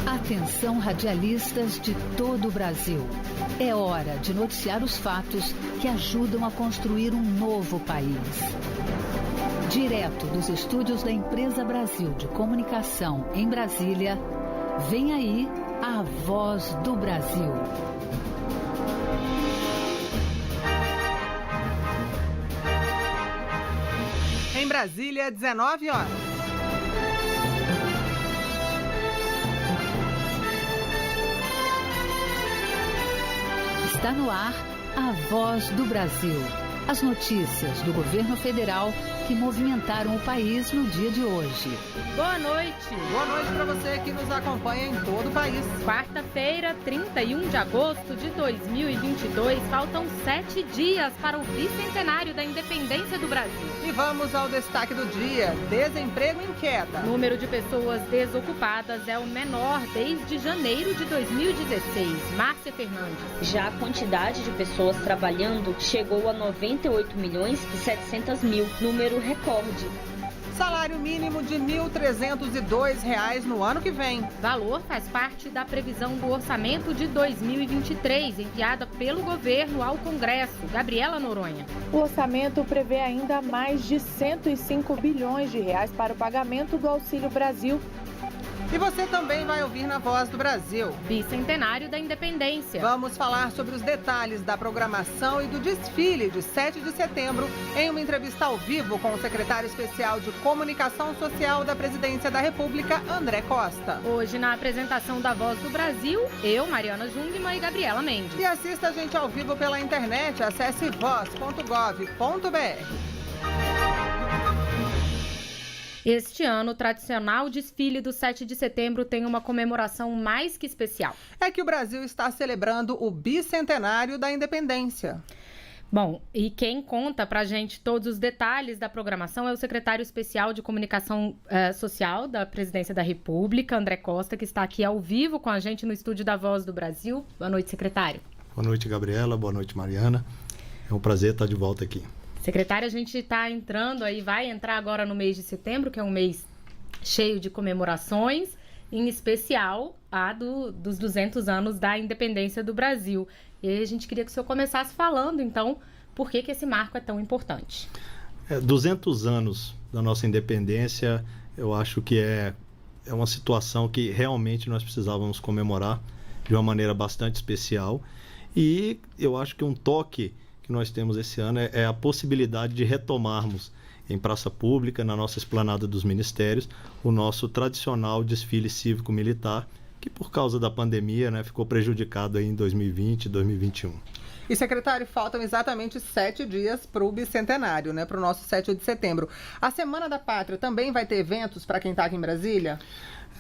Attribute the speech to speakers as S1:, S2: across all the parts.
S1: Atenção, radialistas de todo o Brasil. É hora de noticiar os fatos que ajudam a construir um novo país. Direto dos estúdios da Empresa Brasil de Comunicação em Brasília, vem aí a Voz do Brasil.
S2: Em Brasília, 19 horas.
S1: Está no ar a Voz do Brasil. As notícias do governo federal que movimentaram o país no dia de hoje.
S3: Boa noite.
S2: Boa noite para você que nos acompanha em todo o país.
S3: Quarta-feira, 31 de agosto de 2022. Faltam 7 dias para o bicentenário da independência do Brasil.
S2: E vamos ao destaque do dia. Desemprego em queda.
S3: O número de pessoas desocupadas é o menor desde janeiro de 2016. Márcia Fernandes.
S4: Já a quantidade de pessoas trabalhando chegou a 98.700.000, número recorde.
S2: Salário mínimo de R$ 1.302 no ano que vem.
S3: Valor faz parte da previsão do orçamento de 2023, enviada pelo governo ao Congresso. Gabriela Noronha.
S5: O orçamento prevê ainda mais de 105 bilhões de reais para o pagamento do Auxílio Brasil.
S2: E você também vai ouvir na Voz do Brasil.
S3: Bicentenário da Independência.
S2: Vamos falar sobre os detalhes da programação e do desfile de 7 de setembro em uma entrevista ao vivo com o secretário especial de Comunicação Social da Presidência da República, André Costa.
S3: Hoje, na apresentação da Voz do Brasil, eu, Mariana Jungmann e Gabriela Mendes.
S2: E assista a gente ao vivo pela internet. Acesse voz.gov.br.
S3: Este ano, o tradicional desfile do 7 de setembro tem uma comemoração mais que especial.
S2: É que o Brasil está celebrando o bicentenário da independência.
S3: Bom, e quem conta pra gente todos os detalhes da programação é o secretário especial de Comunicação Social da Presidência da República, André Costa, que está aqui ao vivo com a gente no estúdio da Voz do Brasil. Boa noite, secretário.
S6: Boa noite, Gabriela. Boa noite, Mariana. É um prazer estar de volta aqui.
S3: Secretário, a gente está entrando aí, vai entrar agora no mês de setembro, que é um mês cheio de comemorações, em especial a dos 200 anos da independência do Brasil. E aí a gente queria que o senhor começasse falando, então, por que esse marco é tão importante.
S6: 200 anos da nossa independência, eu acho que é uma situação que realmente nós precisávamos comemorar de uma maneira bastante especial. E eu acho que um toque que nós temos esse ano é a possibilidade de retomarmos em praça pública, na nossa esplanada dos ministérios, o nosso tradicional desfile cívico-militar, que por causa da pandemia, ficou prejudicado aí em 2020 e 2021.
S2: E, secretário, faltam exatamente 7 dias para o bicentenário, para o nosso 7 de setembro. A Semana da Pátria também vai ter eventos para quem está aqui em Brasília?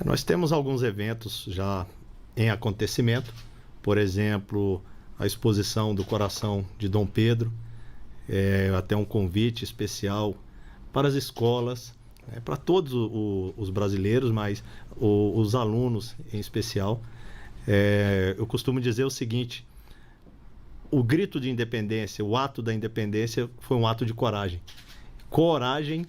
S6: Nós temos alguns eventos já em acontecimento, por exemplo, a exposição do Coração de Dom Pedro, até um convite especial para as escolas, para todos os brasileiros, mas os alunos em especial. Eu costumo dizer o seguinte: o grito de independência, o ato da independência foi um ato de coragem. Coragem,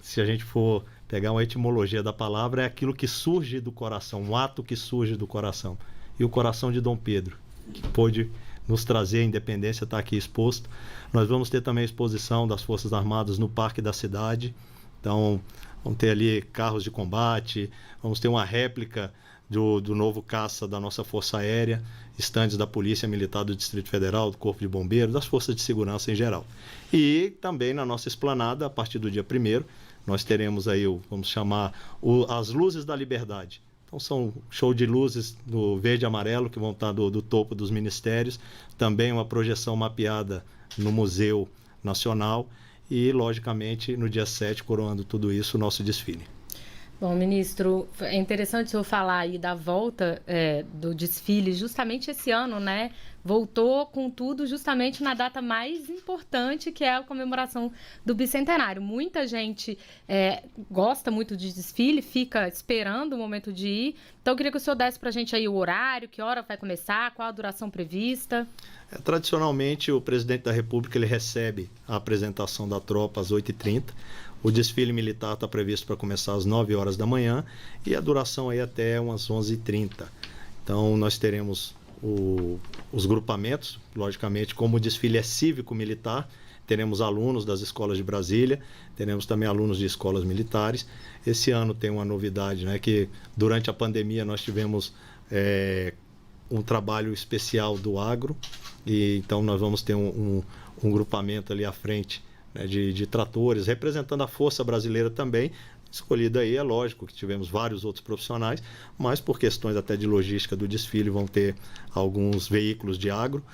S6: se a gente for pegar uma etimologia da palavra, é aquilo que surge do coração, um ato que surge do coração. E o coração de Dom Pedro, que pôde nos trazer a independência, está aqui exposto. Nós vamos ter também a exposição das Forças Armadas no Parque da Cidade. Então, vamos ter ali carros de combate, vamos ter uma réplica do novo caça da nossa Força Aérea, estandes da Polícia Militar do Distrito Federal, do Corpo de Bombeiros, das Forças de Segurança em geral. E também na nossa esplanada, a partir do dia 1º, nós teremos aí, vamos chamar, as Luzes da Liberdade. Então, são show de luzes no verde e amarelo que vão estar do topo dos ministérios. Também uma projeção mapeada no Museu Nacional. E, logicamente, no dia 7, coroando tudo isso, o nosso desfile.
S3: Bom, ministro, é interessante o senhor falar aí da volta do desfile, justamente esse ano, né? Voltou com tudo justamente na data mais importante, que é a comemoração do bicentenário. Muita gente gosta muito de desfile, fica esperando o momento de ir. Então, eu queria que o senhor desse para a gente aí o horário, que hora vai começar, qual a duração prevista.
S6: Tradicionalmente, o presidente da República ele recebe a apresentação da tropa às 8h30. O desfile militar está previsto para começar às 9 horas da manhã e a duração aí até umas 11h30. Então, nós teremos os grupamentos, logicamente, como o desfile é cívico-militar, teremos alunos das escolas de Brasília, teremos também alunos de escolas militares. Esse ano tem uma novidade, né, que durante a pandemia nós tivemos um trabalho especial do agro, e então nós vamos ter um grupamento ali à frente, né, de tratores, representando a Força Brasileira também. Escolhido aí, é lógico que tivemos vários outros profissionais, mas por questões até de logística do desfile vão ter alguns veículos de agro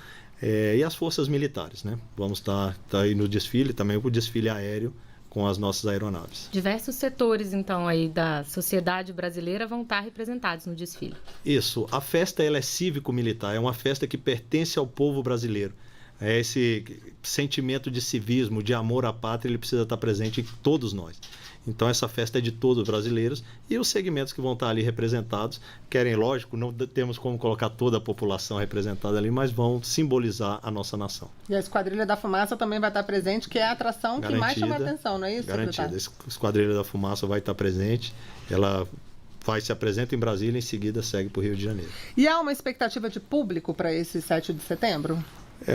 S6: e as forças militares, né? Vamos estar aí no desfile, também o desfile aéreo com as nossas aeronaves.
S3: Diversos setores, então, aí da sociedade brasileira vão estar representados no desfile.
S6: Isso, a festa ela é cívico-militar, é uma festa que pertence ao povo brasileiro. Esse sentimento de civismo, de amor à pátria, ele precisa estar presente em todos nós. Então, essa festa é de todos os brasileiros e os segmentos que vão estar ali representados querem, lógico, não temos como colocar toda a população representada ali, mas vão simbolizar a nossa nação.
S2: E a Esquadrilha da Fumaça também vai estar presente, que é a atração que mais chama a atenção, não é isso,
S6: Garantida. A Esquadrilha da Fumaça vai estar presente, ela se apresenta em Brasília e em seguida segue para o Rio de Janeiro.
S2: E há uma expectativa de público para esse 7 de setembro?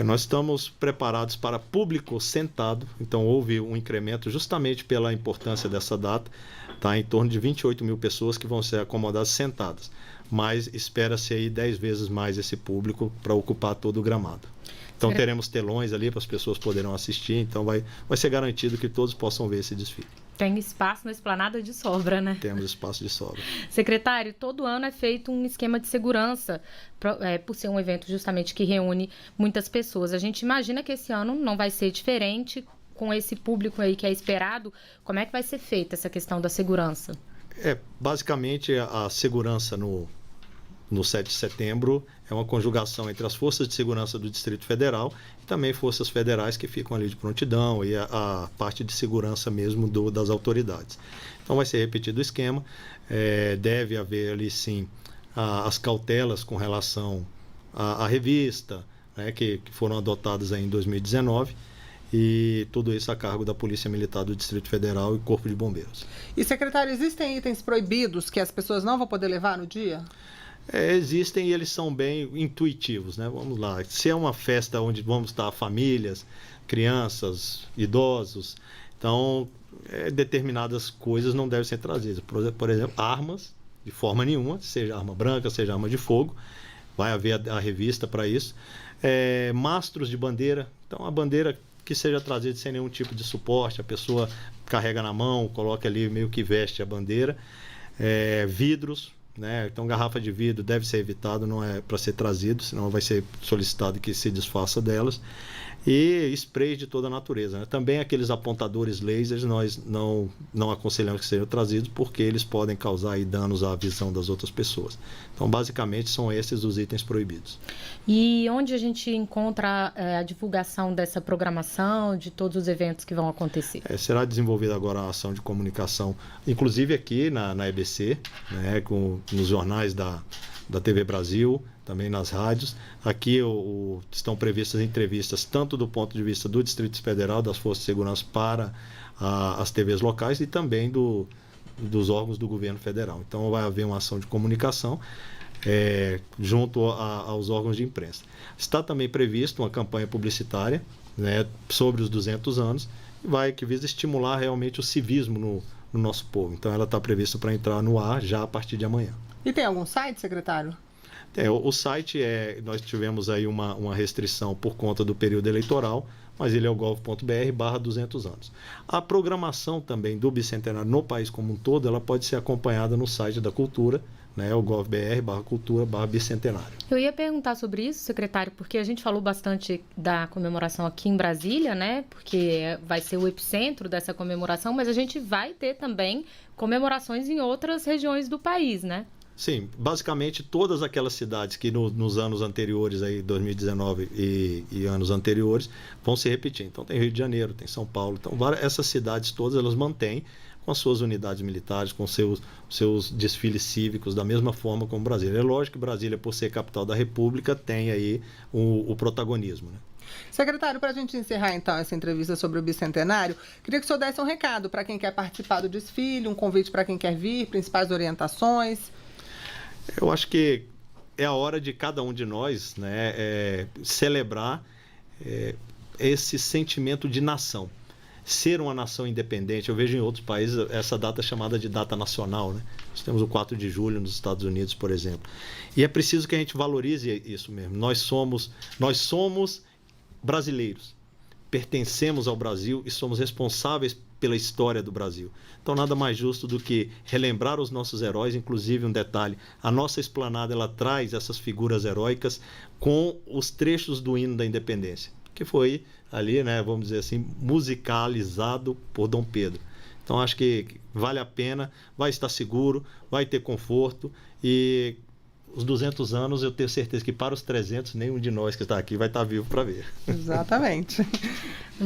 S6: Nós estamos preparados para público sentado, então houve um incremento justamente pela importância dessa data, tá? Em torno de 28 mil pessoas que vão ser acomodadas sentadas, mas espera-se aí 10 vezes mais esse público para ocupar todo o gramado. Então teremos telões ali para as pessoas poderem assistir, então vai ser garantido que todos possam ver esse desfile.
S3: Tem espaço na esplanada de sobra, né?
S6: Temos espaço de sobra.
S3: Secretário, todo ano é feito um esquema de segurança, por ser um evento justamente que reúne muitas pessoas. A gente imagina que esse ano não vai ser diferente, com esse público aí que é esperado. Como é que vai ser feita essa questão da segurança?
S6: Basicamente, a segurança no 7 de setembro é uma conjugação entre as forças de segurança do Distrito Federal e também forças federais que ficam ali de prontidão e a parte de segurança mesmo das autoridades. Então vai ser repetido o esquema, deve haver ali sim as cautelas com relação à revista, né, que foram adotadas aí em 2019, e tudo isso a cargo da Polícia Militar do Distrito Federal e Corpo de Bombeiros.
S2: E, secretário, existem itens proibidos que as pessoas não vão poder levar no dia?
S6: Existem e eles são bem intuitivos, né? Vamos lá, se é uma festa onde vamos estar famílias, crianças, idosos, então determinadas coisas não devem ser trazidas. Por exemplo, armas, de forma nenhuma, seja arma branca, seja arma de fogo, vai haver a revista para isso. Mastros de bandeira, então a bandeira que seja trazida sem nenhum tipo de suporte, a pessoa carrega na mão, coloca ali, meio que veste a bandeira. Vidros, né? Então garrafa de vidro deve ser evitado, não é para ser trazido, senão vai ser solicitado que se desfaça delas. E sprays de toda a natureza, né? Também aqueles apontadores lasers nós não aconselhamos que sejam trazidos, porque eles podem causar aí danos à visão das outras pessoas. Então basicamente são esses os itens proibidos.
S3: E onde a gente encontra a divulgação dessa programação, de todos os eventos que vão acontecer?
S6: Será desenvolvida agora a ação de comunicação, inclusive aqui na EBC, né, nos jornais da TV Brasil, também nas rádios. Aqui estão previstas entrevistas tanto do ponto de vista do Distrito Federal, das Forças de Segurança, para as TVs locais e também dos órgãos do governo federal. Então vai haver uma ação de comunicação junto aos órgãos de imprensa. Está também previsto uma campanha publicitária, né, sobre os 200 anos, que visa estimular realmente o civismo no nosso povo. Então ela está prevista para entrar no ar já a partir de amanhã.
S2: E tem algum site, secretário?
S6: O site, nós tivemos aí uma restrição por conta do período eleitoral, mas ele é o gov.br/200 anos. A programação também do Bicentenário no país como um todo, ela pode ser acompanhada no site da Cultura, né? O gov.br/cultura/bicentenário.
S3: Eu ia perguntar sobre isso, secretário, porque a gente falou bastante da comemoração aqui em Brasília, né? Porque vai ser o epicentro dessa comemoração, mas a gente vai ter também comemorações em outras regiões do país, né?
S6: Sim, basicamente todas aquelas cidades que nos anos anteriores, aí 2019 e anos anteriores, vão se repetir. Então tem Rio de Janeiro, tem São Paulo, então essas cidades todas elas mantêm com as suas unidades militares, com seus desfiles cívicos, da mesma forma como Brasília. É lógico que Brasília, por ser capital da República, tem aí o protagonismo, né?
S2: Secretário, para a gente encerrar então essa entrevista sobre o Bicentenário, queria que o senhor desse um recado para quem quer participar do desfile, um convite para quem quer vir, principais orientações.
S6: Eu acho que é a hora de cada um de nós, né, celebrar esse sentimento de nação. Ser uma nação independente. Eu vejo em outros países essa data chamada de data nacional, né? Nós temos o 4 de julho nos Estados Unidos, por exemplo. E é preciso que a gente valorize isso mesmo. Nós somos brasileiros. Pertencemos ao Brasil e somos responsáveis pela história do Brasil. Então, nada mais justo do que relembrar os nossos heróis. Inclusive, um detalhe, a nossa esplanada ela traz essas figuras heróicas com os trechos do hino da independência, que foi ali, né, vamos dizer assim, musicalizado por Dom Pedro. Então, acho que vale a pena, vai estar seguro, vai ter conforto e os 200 anos, eu tenho certeza que para os 300, nenhum de nós que está aqui vai estar vivo para ver.
S2: Exatamente.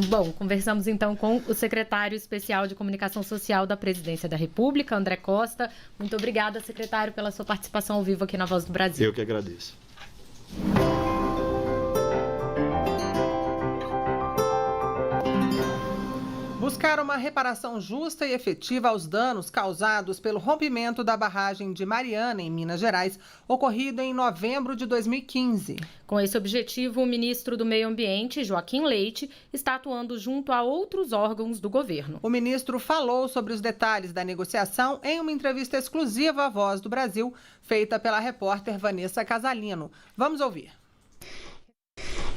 S3: Bom, conversamos então com o secretário especial de Comunicação Social da Presidência da República, André Costa. Muito obrigada, secretário, pela sua participação ao vivo aqui na Voz do Brasil.
S6: Eu que agradeço.
S2: Buscar uma reparação justa e efetiva aos danos causados pelo rompimento da barragem de Mariana, em Minas Gerais, ocorrido em novembro de 2015.
S3: Com esse objetivo, o ministro do Meio Ambiente, Joaquim Leite, está atuando junto a outros órgãos do governo.
S2: O ministro falou sobre os detalhes da negociação em uma entrevista exclusiva à Voz do Brasil, feita pela repórter Vanessa Casalino. Vamos ouvir.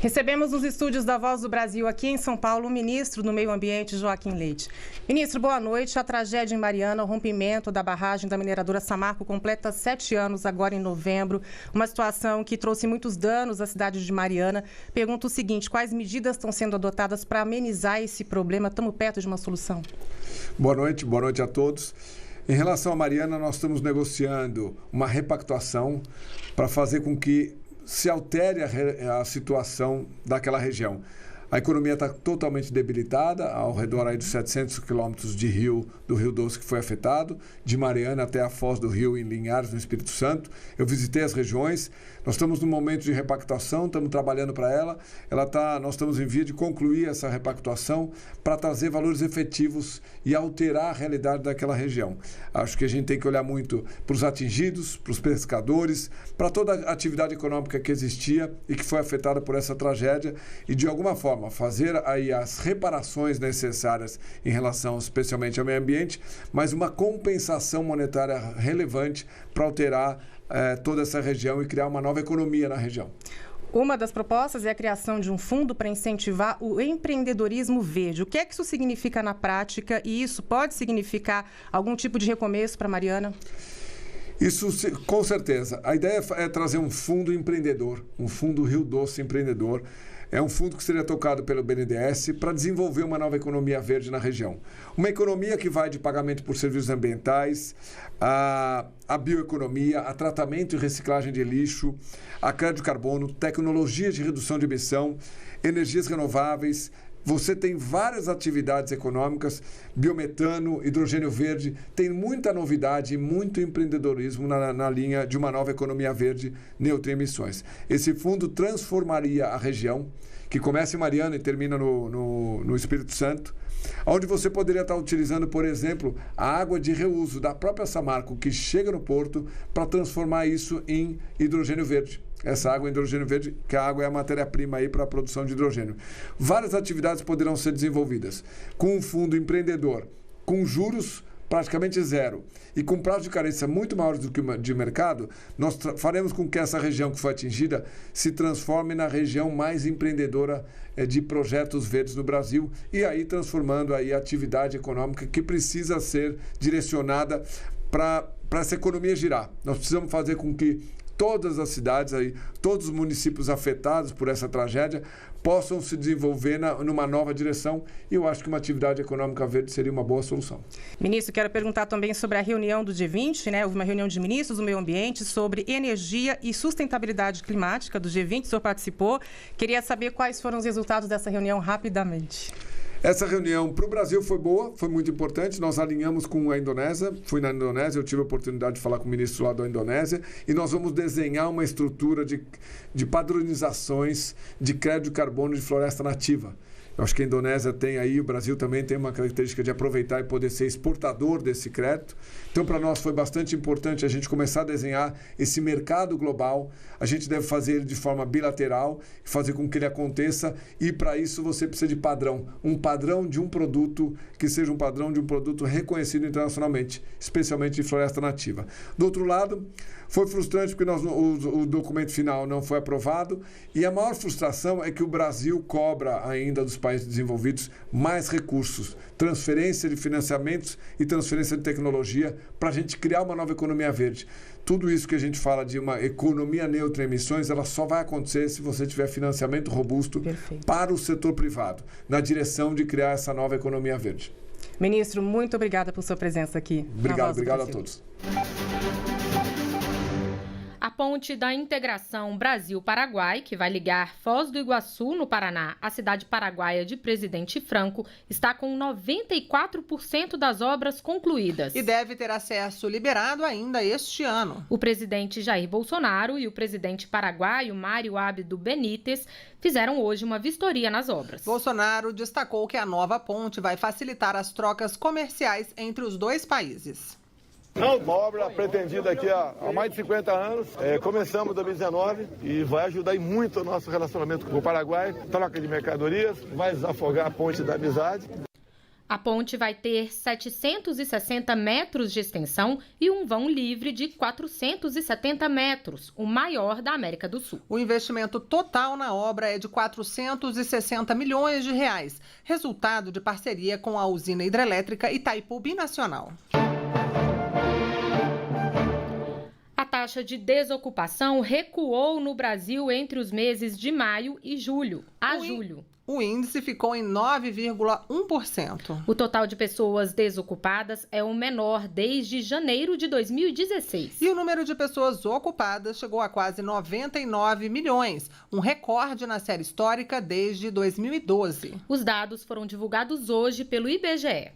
S7: Recebemos nos estúdios da Voz do Brasil, aqui em São Paulo, o ministro do Meio Ambiente, Joaquim Leite. Ministro, boa noite. A tragédia em Mariana, o rompimento da barragem da mineradora Samarco, completa 7 anos agora em novembro. Uma situação que trouxe muitos danos à cidade de Mariana. Pergunto o seguinte, quais medidas estão sendo adotadas para amenizar esse problema? Estamos perto de uma solução.
S8: Boa noite a todos. Em relação a Mariana, nós estamos negociando uma repactuação para fazer com que se altere a situação daquela região. A economia está totalmente debilitada, ao redor aí dos 700 quilômetros de rio, do Rio Doce que foi afetado, de Mariana até a Foz do Rio, em Linhares, no Espírito Santo. Eu visitei as regiões, nós estamos num momento de repactuação, estamos trabalhando para ela. Nós estamos em via de concluir essa repactuação para trazer valores efetivos e alterar a realidade daquela região. Acho que a gente tem que olhar muito para os atingidos, para os pescadores, para toda a atividade econômica que existia e que foi afetada por essa tragédia e, de alguma forma, fazer aí as reparações necessárias em relação especialmente ao meio ambiente, mas uma compensação monetária relevante para alterar toda essa região e criar uma nova economia na região.
S7: Uma das propostas é a criação de um fundo para incentivar o empreendedorismo verde. O que é que isso significa na prática e isso pode significar algum tipo de recomeço para Mariana?
S8: Isso, com certeza. A ideia é trazer um fundo empreendedor, um fundo Rio Doce empreendedor. É um fundo que seria tocado pelo BNDES para desenvolver uma nova economia verde na região. Uma economia que vai de pagamento por serviços ambientais, a bioeconomia, a tratamento e reciclagem de lixo, a crédito de carbono, tecnologias de redução de emissão, energias renováveis. Você tem várias atividades econômicas, biometano, hidrogênio verde, tem muita novidade e muito empreendedorismo na linha de uma nova economia verde neutra em emissões. Esse fundo transformaria a região, que começa em Mariana e termina no Espírito Santo, onde você poderia estar utilizando, por exemplo, a água de reuso da própria Samarco, que chega no porto, para transformar isso em hidrogênio verde. Essa água é hidrogênio verde, que a água é a matéria-prima aí para a produção de hidrogênio. Várias atividades poderão ser desenvolvidas com um fundo empreendedor, com juros praticamente zero e com prazo de carência muito maiores do que de mercado. Nós faremos com que essa região que foi atingida se transforme na região mais empreendedora de projetos verdes no Brasil e aí transformando aí a atividade econômica que precisa ser direcionada para para essa economia girar. Nós precisamos fazer com que todas as cidades, todos os municípios afetados por essa tragédia possam se desenvolver numa nova direção, e eu acho que uma atividade econômica verde seria uma boa solução.
S7: Ministro, quero perguntar também sobre a reunião do G20, né? Houve uma reunião de ministros do meio ambiente sobre energia e sustentabilidade climática do G20, o senhor participou. Queria saber quais foram os resultados dessa reunião rapidamente.
S8: Essa reunião para o Brasil foi boa, foi muito importante. Nós alinhamos com a Indonésia, fui na Indonésia, eu tive a oportunidade de falar com o ministro lá da Indonésia, e nós vamos desenhar uma estrutura de padronizações de crédito de carbono de floresta nativa. Eu acho que a Indonésia tem aí, o Brasil também tem uma característica de aproveitar e poder ser exportador desse crédito. Então, para nós foi bastante importante a gente começar a desenhar esse mercado global. A gente deve fazer ele de forma bilateral, fazer com que ele aconteça, e para isso você precisa de padrão. Um padrão de um produto que seja um padrão de um produto reconhecido internacionalmente, especialmente de floresta nativa. Do outro lado, foi frustrante porque o documento final não foi aprovado, e a maior frustração é que o Brasil cobra ainda dos países desenvolvidos mais recursos, transferência de financiamentos e transferência de tecnologia para a gente criar uma nova economia verde. Tudo isso que a gente fala de uma economia neutra em emissões, ela só vai acontecer se você tiver financiamento robusto para o setor privado, na direção de criar essa nova economia verde.
S7: Ministro, muito obrigada por sua presença aqui.
S8: Obrigado a todos.
S3: A ponte da integração Brasil-Paraguai, que vai ligar Foz do Iguaçu, no Paraná, à cidade paraguaia de Presidente Franco, está com 94% das obras concluídas.
S2: E deve ter acesso liberado ainda este ano.
S3: O presidente Jair Bolsonaro e o presidente paraguaio Mário Abdo Benítez fizeram hoje uma vistoria nas obras.
S2: Bolsonaro destacou que a nova ponte vai facilitar as trocas comerciais entre os dois países.
S9: Uma obra pretendida aqui há mais de 50 anos. Começamos em 2019 e vai ajudar muito o nosso relacionamento com o Paraguai, troca de mercadorias, vai desafogar a ponte da amizade.
S3: A ponte vai ter 760 metros de extensão e um vão livre de 470 metros, o maior da América do Sul.
S2: O investimento total na obra é de 460 milhões de reais, resultado de parceria com a usina hidrelétrica Itaipu Binacional.
S3: A taxa de desocupação recuou no Brasil entre os meses de maio e julho.
S2: O índice ficou em 9,1%.
S3: O total de pessoas desocupadas é o menor desde janeiro de 2016.
S2: E o número de pessoas ocupadas chegou a quase 99 milhões, um recorde na série histórica desde 2012.
S3: Os dados foram divulgados hoje pelo IBGE.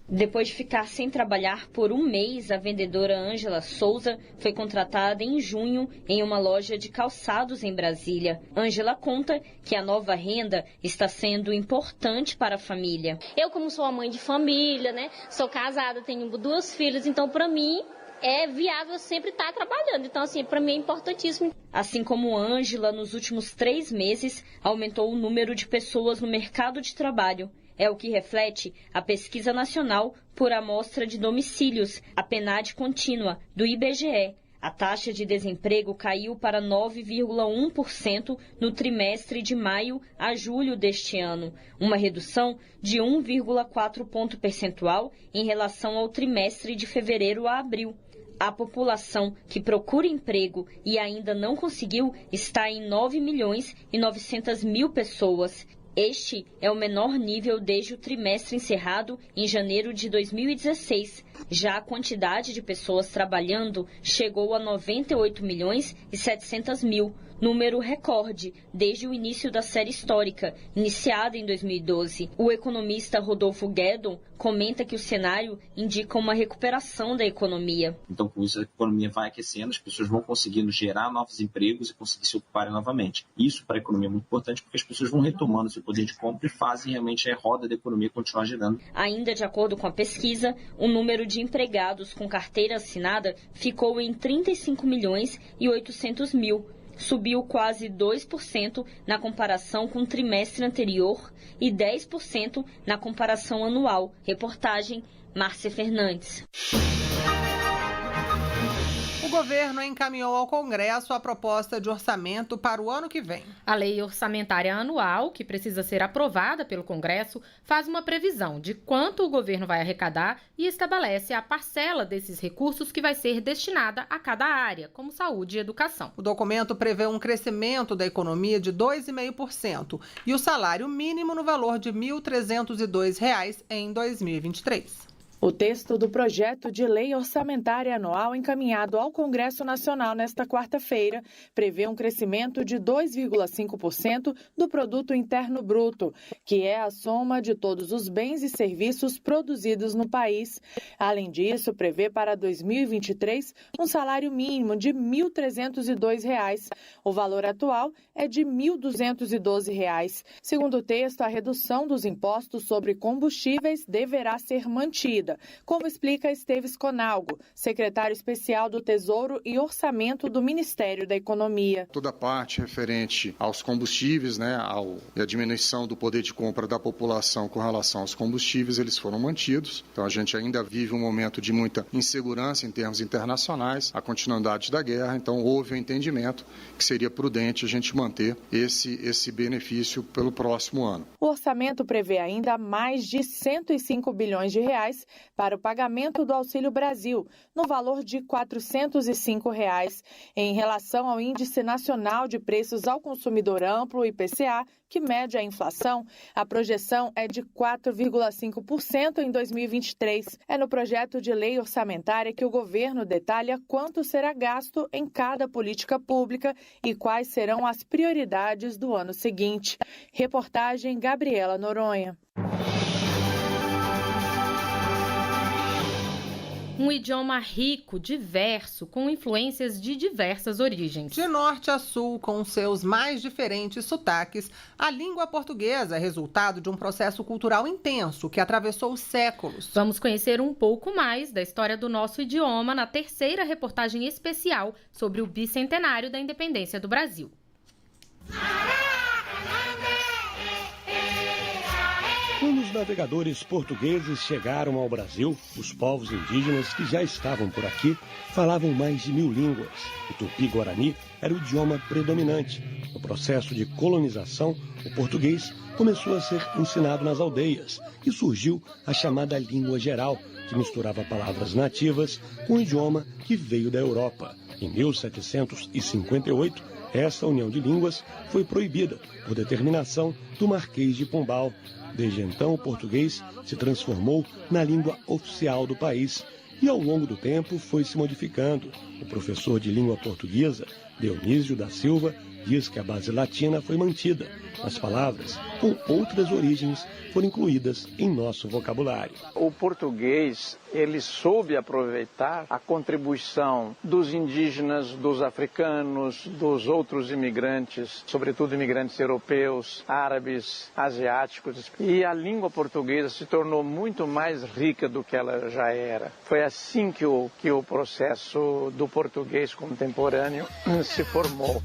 S4: Depois de ficar sem trabalhar por um mês, a vendedora Ângela Souza foi contratada em junho em uma loja de calçados em Brasília. Ângela conta que a nova renda está sendo importante para a família.
S10: Eu, como sou uma mãe de família, né, sou casada, tenho 2 filhas, então para mim é viável sempre estar trabalhando. Então, assim, para mim é importantíssimo.
S4: Assim como Ângela, nos últimos 3 meses, aumentou o número de pessoas no mercado de trabalho. É o que reflete a Pesquisa Nacional por Amostra de Domicílios, a PNAD contínua, do IBGE. A taxa de desemprego caiu para 9,1% no trimestre de maio a julho deste ano, uma redução de 1,4 ponto percentual em relação ao trimestre de fevereiro a abril. A população que procura emprego e ainda não conseguiu está em 9.900.000 pessoas. Este é o menor nível desde o trimestre encerrado em janeiro de 2016. Já a quantidade de pessoas trabalhando chegou a 98.700.000, número recorde desde o início da série histórica, iniciada em 2012. O economista Rodolfo Guedon comenta que o cenário indica uma recuperação da economia.
S11: Então, com isso, a economia vai aquecendo, as pessoas vão conseguindo gerar novos empregos e conseguir se ocuparem novamente. Isso para a economia é muito importante porque as pessoas vão retomando seu poder de compra e fazem realmente a roda da economia continuar girando.
S4: Ainda de acordo com a pesquisa, o número de empregados com carteira assinada ficou em 35.800.000. Subiu quase 2% na comparação com o trimestre anterior e 10% na comparação anual. Reportagem Márcia Fernandes.
S2: O governo encaminhou ao Congresso a proposta de orçamento para o ano que vem.
S3: A lei orçamentária anual, que precisa ser aprovada pelo Congresso, faz uma previsão de quanto o governo vai arrecadar e estabelece a parcela desses recursos que vai ser destinada a cada área, como saúde e educação.
S2: O documento prevê um crescimento da economia de 2,5% e o salário mínimo no valor de R$ 1.302 em 2023.
S5: O texto do projeto de lei orçamentária anual encaminhado ao Congresso Nacional nesta quarta-feira prevê um crescimento de 2,5% do Produto Interno Bruto, que é a soma de todos os bens e serviços produzidos no país. Além disso, prevê para 2023 um salário mínimo de R$ 1.302. O valor atual é de R$ 1.212. Segundo o texto, a redução dos impostos sobre combustíveis deverá ser mantida, como explica Esteves Conalgo, secretário especial do Tesouro e Orçamento do Ministério da Economia.
S12: Toda a parte referente aos combustíveis, e a diminuição do poder de compra da população com relação aos combustíveis, eles foram mantidos. Então a gente ainda vive um momento de muita insegurança em termos internacionais, a continuidade da guerra, então houve um entendimento que seria prudente a gente manter esse benefício pelo próximo ano.
S5: O orçamento prevê ainda mais de R$ 105 bilhões para o pagamento do Auxílio Brasil, no valor de R$ 405. Em relação ao Índice Nacional de Preços ao Consumidor Amplo, IPCA, que mede a inflação, a projeção é de 4,5% em 2023. É no projeto de lei orçamentária que o governo detalha quanto será gasto em cada política pública e quais serão as prioridades do ano seguinte. Reportagem Gabriela Noronha.
S3: Um idioma rico, diverso, com influências de diversas origens.
S2: De norte a sul, com seus mais diferentes sotaques, a língua portuguesa é resultado de um processo cultural intenso que atravessou séculos.
S3: Vamos conhecer um pouco mais da história do nosso idioma na terceira reportagem especial sobre o bicentenário da independência do Brasil.
S13: Quando os navegadores portugueses chegaram ao Brasil, os povos indígenas que já estavam por aqui falavam mais de 1000 línguas. O tupi-guarani era o idioma predominante. No processo de colonização, o português começou a ser ensinado nas aldeias e surgiu a chamada língua geral, que misturava palavras nativas com o idioma que veio da Europa. Em 1758, essa união de línguas foi proibida por determinação do Marquês de Pombal. Desde então, o português se transformou na língua oficial do país e, ao longo do tempo, foi se modificando. O professor de língua portuguesa, Dionísio da Silva, diz que a base latina foi mantida. As palavras com outras origens foram incluídas em nosso vocabulário.
S14: O português, ele soube aproveitar a contribuição dos indígenas, dos africanos, dos outros imigrantes, sobretudo imigrantes europeus, árabes, asiáticos. E a língua portuguesa se tornou muito mais rica do que ela já era. Foi assim que o processo do português contemporâneo se formou.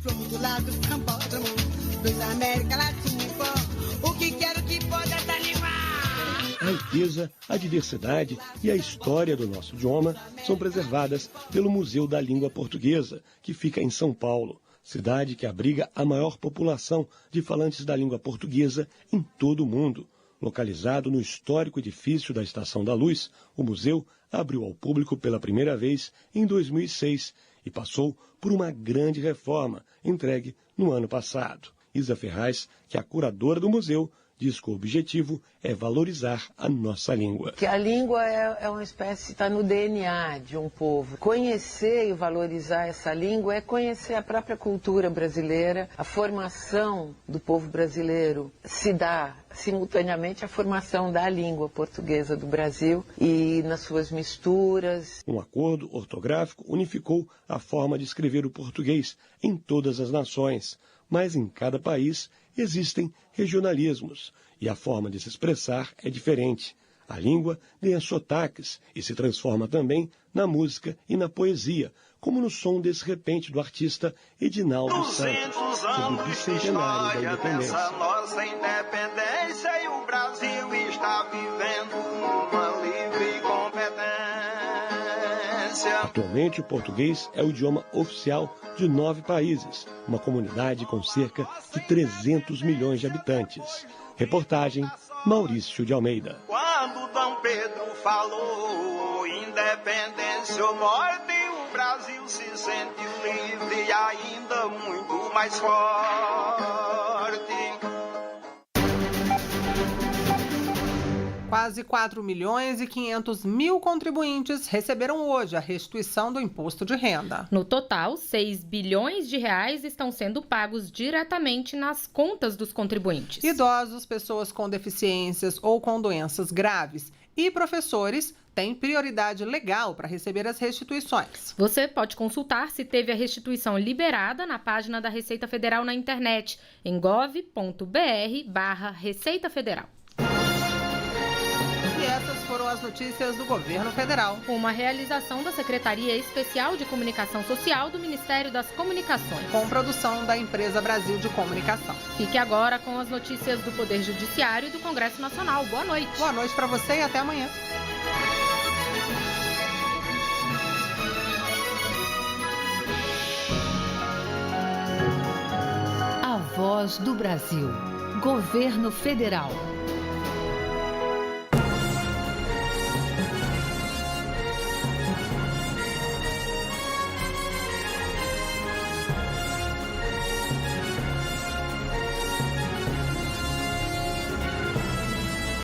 S13: A riqueza, a diversidade e a história do nosso idioma são preservadas pelo Museu da Língua Portuguesa, que fica em São Paulo, cidade que abriga a maior população de falantes da língua portuguesa em todo o mundo. Localizado no histórico edifício da Estação da Luz, o museu abriu ao público pela primeira vez em 2006 e passou por uma grande reforma entregue no ano passado. Isa Ferraz, que é a curadora do museu, diz que o objetivo é valorizar a nossa língua.
S15: Que a língua é uma espécie, está no DNA de um povo. Conhecer e valorizar essa língua é conhecer a própria cultura brasileira. A formação do povo brasileiro se dá simultaneamente à formação da língua portuguesa do Brasil e nas suas misturas.
S13: Um acordo ortográfico unificou a forma de escrever o português em todas as nações, mas em cada país existem regionalismos e a forma de se expressar é diferente. A língua ganha sotaques e se transforma também na música e na poesia, como no som desse repente do artista Edinaldo Santos, sobre o bicentenário da independência.
S16: Nossa independência e o Brasil está vivendo uma livre competência. ciência.
S13: Atualmente, o português é o idioma oficial de 9 países, uma comunidade com cerca de 300 milhões de habitantes. Reportagem Maurício de Almeida.
S16: Quando Dom Pedro falou independência ou morte, o Brasil se sente livre e ainda muito mais forte.
S2: Quase 4 milhões e 500 mil contribuintes receberam hoje a restituição do imposto de renda.
S3: No total, 6 bilhões de reais estão sendo pagos diretamente nas contas dos contribuintes.
S2: Idosos, pessoas com deficiências ou com doenças graves e professores têm prioridade legal para receber as restituições.
S3: Você pode consultar se teve a restituição liberada na página da Receita Federal na internet, em gov.br/Receita Federal.
S2: E essas foram as notícias do Governo Federal.
S3: Uma realização da Secretaria Especial de Comunicação Social do Ministério das Comunicações.
S2: Com produção da Empresa Brasil de Comunicação.
S3: Fique agora com as notícias do Poder Judiciário e do Congresso Nacional. Boa noite.
S2: Boa noite para você e até amanhã.
S1: A Voz do Brasil. Governo Federal.